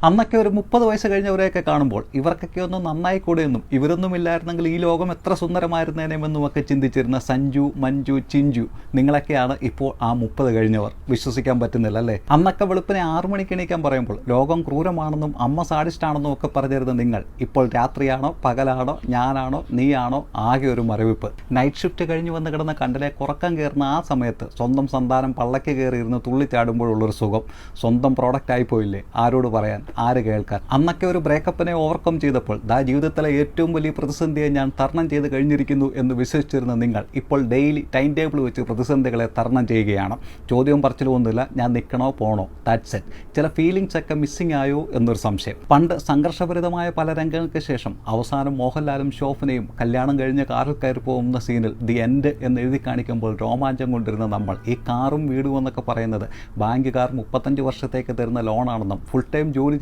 അന്നൊക്കെ ഒരു 30 വയസ്സ് കഴിഞ്ഞവരെയൊക്കെ കാണുമ്പോൾ ഇവർക്കൊക്കെ ഒന്ന് നന്നായി കൂടെയെന്നും ഇവരൊന്നുമില്ലായിരുന്നെങ്കിൽ ഈ ലോകം എത്ര സുന്ദരമായിരുന്നേനെമെന്നുമൊക്കെ ചിന്തിച്ചിരുന്ന സഞ്ജു, മഞ്ജു, ചിഞ്ചു നിങ്ങളൊക്കെയാണ് ഇപ്പോൾ ആ 30 കഴിഞ്ഞവർ. വിശ്വസിക്കാൻ പറ്റുന്നില്ല അല്ലേ? അന്നൊക്കെ വെളുപ്പിനെ 6 മണിക്ക് എണീക്കാൻ പറയുമ്പോൾ ലോകം ക്രൂരമാണെന്നും അമ്മ സാഡിസ്റ്റാണെന്നും ഒക്കെ പറഞ്ഞിരുന്ന നിങ്ങൾ ഇപ്പോൾ രാത്രിയാണോ പകലാണോ ഞാനാണോ നീയാണോ ആകെ ഒരു മരവിപ്പ്. നൈറ്റ് ഷിഫ്റ്റ് കഴിഞ്ഞ് വന്ന് കിടന്ന കണ്ടിലെ കുറക്കം കയറുന്ന ആ സമയത്ത് സ്വന്തം സന്താനം പള്ളയ്ക്ക് കയറിയിരുന്ന് തുള്ളിച്ചാടുമ്പോഴുള്ളൊരു സുഖം സ്വന്തം പ്രോഡക്റ്റ് ആയിപ്പോയില്ലേ? ആരോട് പറയാൻ, ആര് കേൾക്കാൻ? അന്നൊക്കെ ഒരു ബ്രേക്കപ്പിനെ ഓവർകം ചെയ്തപ്പോൾ ജീവിതത്തിലെ ഏറ്റവും വലിയ പ്രതിസന്ധിയെ ഞാൻ തരണം ചെയ്ത് കഴിഞ്ഞിരിക്കുന്നു എന്ന് വിശ്വസിച്ചിരുന്ന നിങ്ങൾ ഇപ്പോൾ ഡെയിലി ടൈം ടേബിൾ വെച്ച് പ്രതിസന്ധികളെ തരണം ചെയ്യുകയാണ്. ചോദ്യവും പറച്ചിലും ഒന്നുമില്ല, ഞാൻ നിൽക്കണോ പോണോ, ദാറ്റ്സ് ഇറ്റ്. ചില ഫീലിങ്സ് ഒക്കെ മിസ്സിംഗ് ആയോ എന്നൊരു സംശയം. പണ്ട് സംഘർഷഭരിതമായ പല രംഗങ്ങൾക്ക് ശേഷം അവസാനം മോഹൻലാലും ശോഭനയും കല്യാണം കഴിഞ്ഞ് കാറിൽ കയറി പോകുന്ന സീനിൽ ദി എൻഡ് എന്ന് എഴുതി കാണിക്കുമ്പോൾ രോമാഞ്ചം കൊണ്ടിരുന്ന നമ്മൾ ഈ കാറും വീടും എന്നൊക്കെ പറയുന്നത് ബാങ്കുകാർ 35 വർഷത്തേക്ക് തരുന്ന ലോണാണെന്നും ഫുൾ ടൈം ജോലി